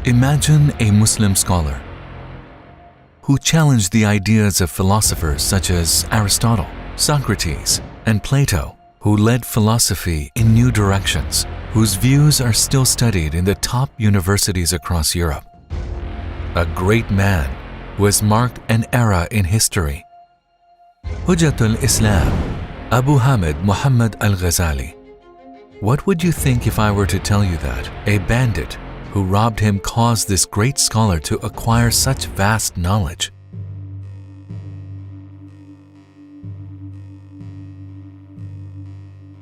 Imagine a Muslim scholar who challenged the ideas of philosophers such as Aristotle, Socrates, and Plato, who led philosophy in new directions, whose views are still studied in the top universities across Europe. A great man who has marked an era in history. Hujjatul Islam, Abu Hamid Muhammad al-Ghazali. What would you think if I were to tell you that a bandit who robbed him caused this great scholar to acquire such vast knowledge?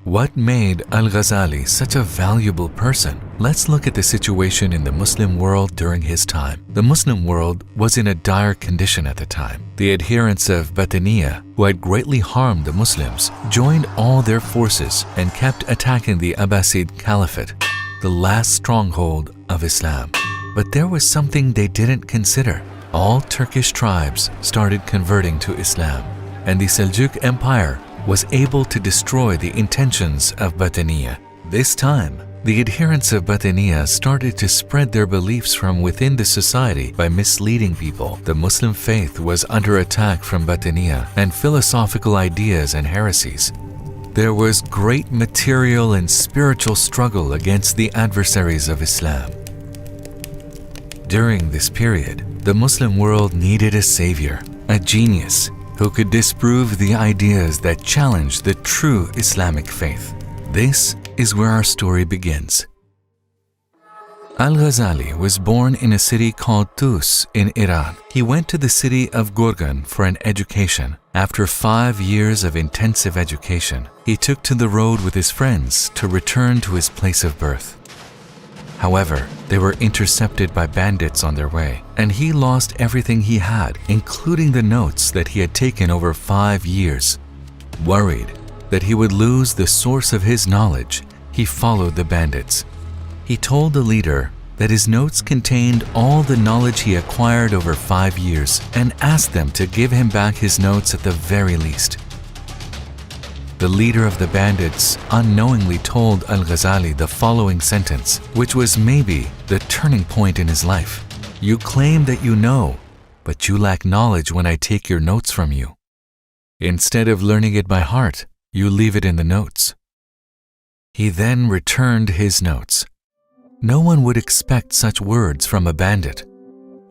What made al-Ghazali such a valuable person? Let's look at the situation in the Muslim world during his time. The Muslim world was in a dire condition at the time. The adherents of Batiniya, who had greatly harmed the Muslims, joined all their forces and kept attacking the Abbasid Caliphate, the last stronghold of Islam. But there was something they didn't consider. All Turkish tribes started converting to Islam, and the Seljuk Empire was able to destroy the intentions of Batiniya. This time, the adherents of Batiniya started to spread their beliefs from within the society by misleading people. The Muslim faith was under attack from Batiniya and philosophical ideas and heresies. There was great material and spiritual struggle against the adversaries of Islam. During this period, the Muslim world needed a savior, a genius, who could disprove the ideas that challenged the true Islamic faith. This is where our story begins. Al-Ghazali was born in a city called Tus in Iran. He went to the city of Gorgan for an education. After 5 years of intensive education, he took to the road with his friends to return to his place of birth. However, they were intercepted by bandits on their way, and he lost everything he had, including the notes that he had taken over 5 years. Worried that he would lose the source of his knowledge, he followed the bandits. He told the leader that his notes contained all the knowledge he acquired over 5 years and asked them to give him back his notes at the very least. The leader of the bandits unknowingly told al-Ghazali the following sentence, which was maybe the turning point in his life. "You claim that you know, but you lack knowledge when I take your notes from you. Instead of learning it by heart, you leave it in the notes." He then returned his notes. No one would expect such words from a bandit.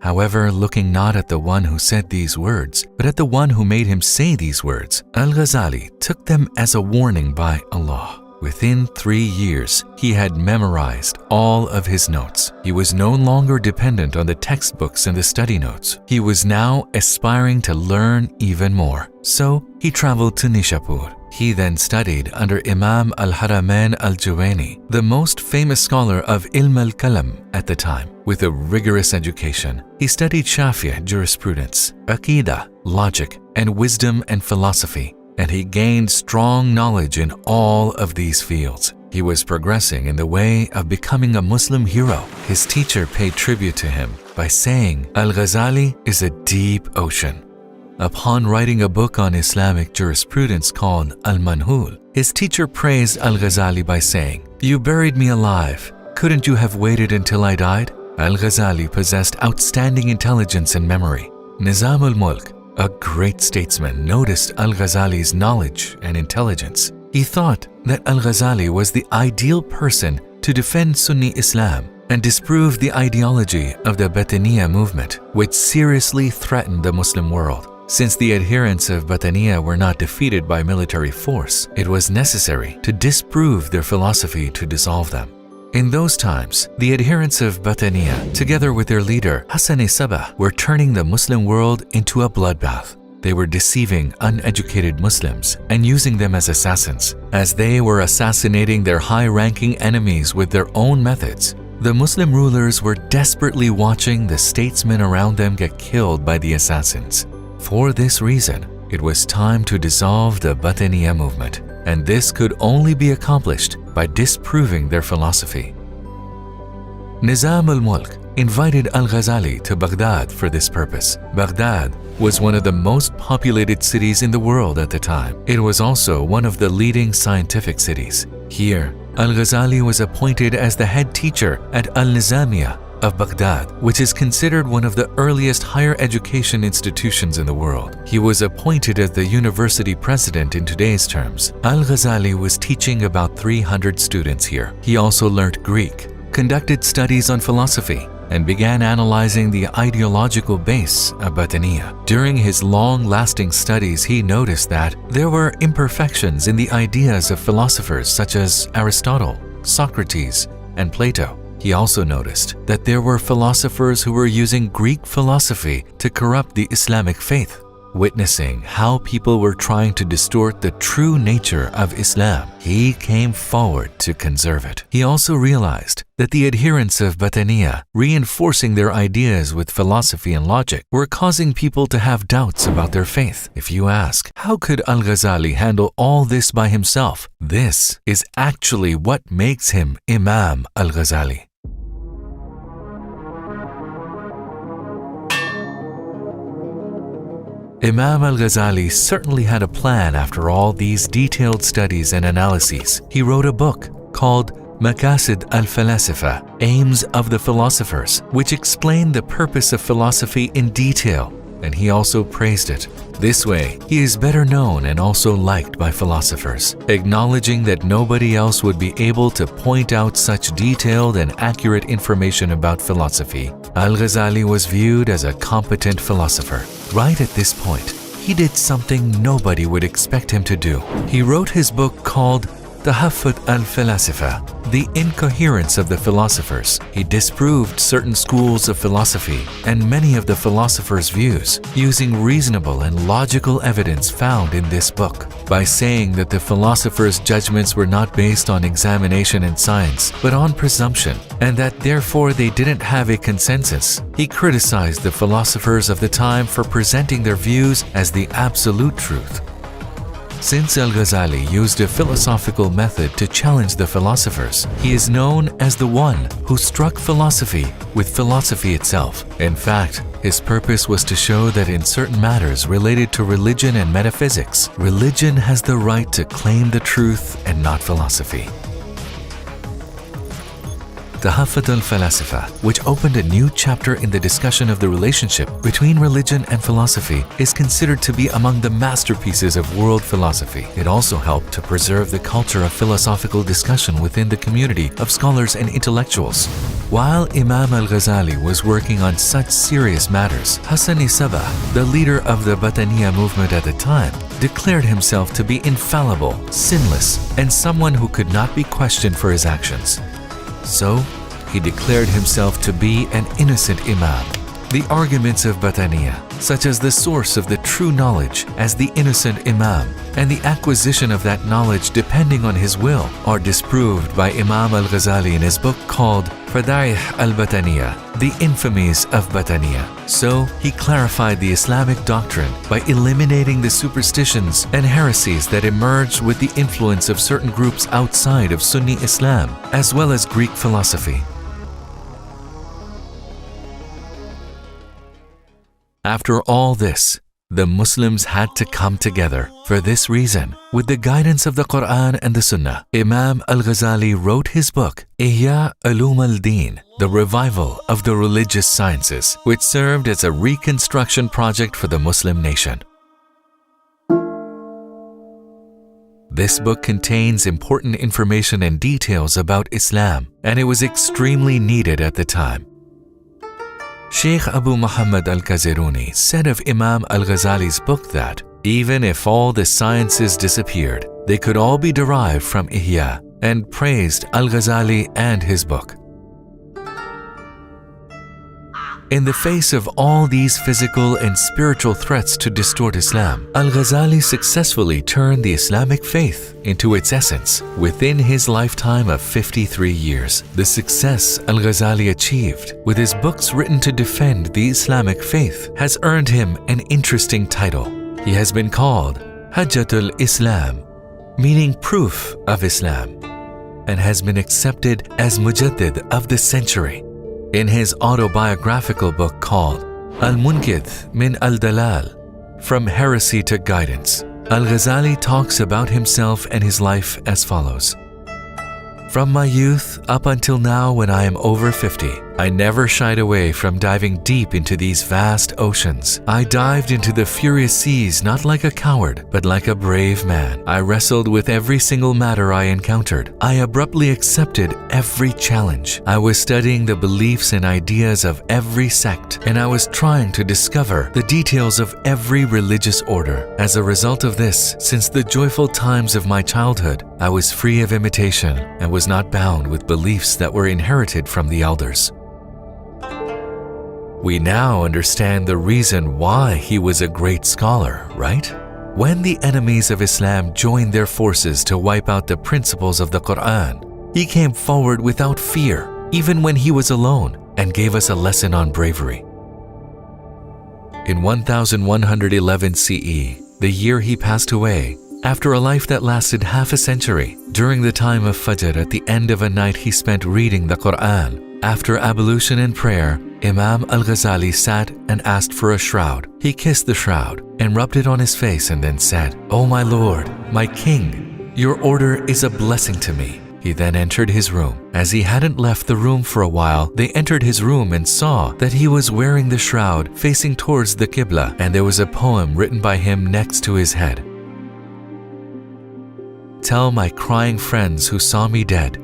However, looking not at the one who said these words, but at the one who made him say these words, al-Ghazali took them as a warning by Allah. Within 3 years, he had memorized all of his notes. He was no longer dependent on the textbooks and the study notes. He was now aspiring to learn even more. So he traveled to Nishapur. He then studied under Imam al-Haramain al-Juwayni, the most famous scholar of Ilm al-Kalam at the time. With a rigorous education, he studied Shafi'i jurisprudence, Aqidah, logic, and wisdom and philosophy, and he gained strong knowledge in all of these fields. He was progressing in the way of becoming a Muslim hero. His teacher paid tribute to him by saying, "Al-Ghazali is a deep ocean." Upon writing a book on Islamic jurisprudence called Al-Manhul, his teacher praised al-Ghazali by saying, "You buried me alive. Couldn't you have waited until I died?" Al-Ghazali possessed outstanding intelligence and memory. Nizam al-Mulk, a great statesman, noticed al-Ghazali's knowledge and intelligence. He thought that al-Ghazali was the ideal person to defend Sunni Islam and disprove the ideology of the Batiniya movement, which seriously threatened the Muslim world. Since the adherents of Batiniya were not defeated by military force, it was necessary to disprove their philosophy to dissolve them. In those times, the adherents of Batiniya, together with their leader Hassan-i-Sabah, were turning the Muslim world into a bloodbath. They were deceiving uneducated Muslims and using them as assassins. As they were assassinating their high-ranking enemies with their own methods, the Muslim rulers were desperately watching the statesmen around them get killed by the assassins. For this reason, it was time to dissolve the Batiniya movement, and this could only be accomplished by disproving their philosophy. Nizam al-Mulk invited al-Ghazali to Baghdad for this purpose. Baghdad was one of the most populated cities in the world at the time. It was also one of the leading scientific cities. Here, al-Ghazali was appointed as the head teacher at Al-Nizamiya, of Baghdad, which is considered one of the earliest higher education institutions in the world. He was appointed as the university president in today's terms. Al-Ghazali was teaching about 300 students here. He also learnt Greek, conducted studies on philosophy, and began analyzing the ideological base of Batiniya. During his long-lasting studies, he noticed that there were imperfections in the ideas of philosophers such as Aristotle, Socrates, and Plato. He also noticed that there were philosophers who were using Greek philosophy to corrupt the Islamic faith. Witnessing how people were trying to distort the true nature of Islam, he came forward to conserve it. He also realized that the adherents of Batiniya, reinforcing their ideas with philosophy and logic, were causing people to have doubts about their faith. If you ask, how could Al-Ghazali handle all this by himself? This is actually what makes him Imam Al-Ghazali. Imam Al-Ghazali certainly had a plan after all these detailed studies and analyses. He wrote a book called Maqasid al-Falasifa, Aims of the Philosophers, which explained the purpose of philosophy in detail, and he also praised it. This way, he is better known and also liked by philosophers, acknowledging that nobody else would be able to point out such detailed and accurate information about philosophy. Al-Ghazali was viewed as a competent philosopher. Right at this point, he did something nobody would expect him to do. He wrote his book called Tahaffut al-Falasifa, The Incoherence of the Philosophers. He disproved certain schools of philosophy and many of the philosophers' views using reasonable and logical evidence found in this book. By saying that the philosophers' judgments were not based on examination and science, but on presumption, and that therefore they didn't have a consensus, he criticized the philosophers of the time for presenting their views as the absolute truth. Since Al-Ghazali used a philosophical method to challenge the philosophers, he is known as the one who struck philosophy with philosophy itself. In fact, his purpose was to show that in certain matters related to religion and metaphysics, religion has the right to claim the truth and not philosophy. Tahaffut al-Falasifa, which opened a new chapter in the discussion of the relationship between religion and philosophy, is considered to be among the masterpieces of world philosophy. It also helped to preserve the culture of philosophical discussion within the community of scholars and intellectuals. While Imam al-Ghazali was working on such serious matters, Hassani Sabah, the leader of the Batiniya movement at the time, declared himself to be infallible, sinless, and someone who could not be questioned for his actions. So, he declared himself to be an innocent imam. The arguments of Batiniya, such as the source of the true knowledge as the innocent imam and the acquisition of that knowledge depending on his will, are disproved by Imam al-Ghazali in his book called Fadaih al-Batiniya, The Infamies of Batiniya. So, he clarified the Islamic doctrine by eliminating the superstitions and heresies that emerged with the influence of certain groups outside of Sunni Islam, as well as Greek philosophy. After all this, the Muslims had to come together. For this reason, with the guidance of the Quran and the Sunnah, Imam al-Ghazali wrote his book, Ihya Ulum al-Din, the revival of the religious sciences, which served as a reconstruction project for the Muslim nation. This book contains important information and details about Islam, and it was extremely needed at the time. Sheikh Abu Muhammad al-Kaziruni said of Imam al-Ghazali's book that, even if all the sciences disappeared, they could all be derived from Ihya, and praised al-Ghazali and his book. In the face of all these physical and spiritual threats to distort Islam, al-Ghazali successfully turned the Islamic faith into its essence within his lifetime of 53 years. The success al-Ghazali achieved with his books written to defend the Islamic faith has earned him an interesting title. He has been called Hujjatul Islam, meaning proof of Islam, and has been accepted as Mujaddid of the century. In his autobiographical book called Al-Munkith min al-Dalal, From Heresy to Guidance, al-Ghazali talks about himself and his life as follows. From my youth up until now when I am over 50, I never shied away from diving deep into these vast oceans. I dived into the furious seas not like a coward, but like a brave man. I wrestled with every single matter I encountered. I abruptly accepted every challenge. I was studying the beliefs and ideas of every sect, and I was trying to discover the details of every religious order. As a result of this, since the joyful times of my childhood, I was free of imitation and was not bound with beliefs that were inherited from the elders. We now understand the reason why he was a great scholar, right? When the enemies of Islam joined their forces to wipe out the principles of the Quran, he came forward without fear, even when he was alone, and gave us a lesson on bravery. In 1111 CE, the year he passed away, after a life that lasted half a century, during the time of Fajr at the end of a night he spent reading the Quran, after ablution and prayer, Imam al-Ghazali sat and asked for a shroud. He kissed the shroud and rubbed it on his face and then said, "O my Lord, my King, your order is a blessing to me." He then entered his room. As he hadn't left the room for a while, they entered his room and saw that he was wearing the shroud facing towards the Qibla, and there was a poem written by him next to his head. "Tell my crying friends who saw me dead,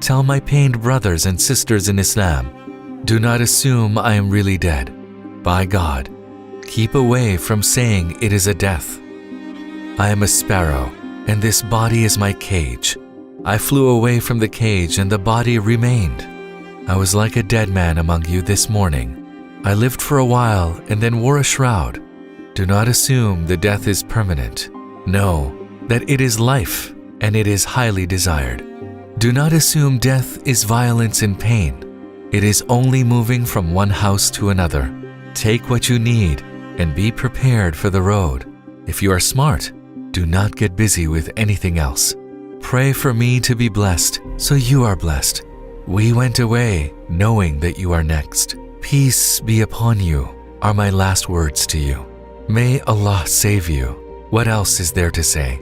tell my pained brothers and sisters in Islam, do not assume I am really dead. By God, keep away from saying it is a death. I am a sparrow, and this body is my cage. I flew away from the cage and the body remained. I was like a dead man among you this morning. I lived for a while and then wore a shroud. Do not assume the death is permanent. Know that it is life, and it is highly desired. Do not assume death is violence and pain. It is only moving from one house to another. Take what you need and be prepared for the road. If you are smart, do not get busy with anything else. Pray for me to be blessed, so you are blessed. We went away knowing that you are next. Peace be upon you are my last words to you. May Allah save you. What else is there to say?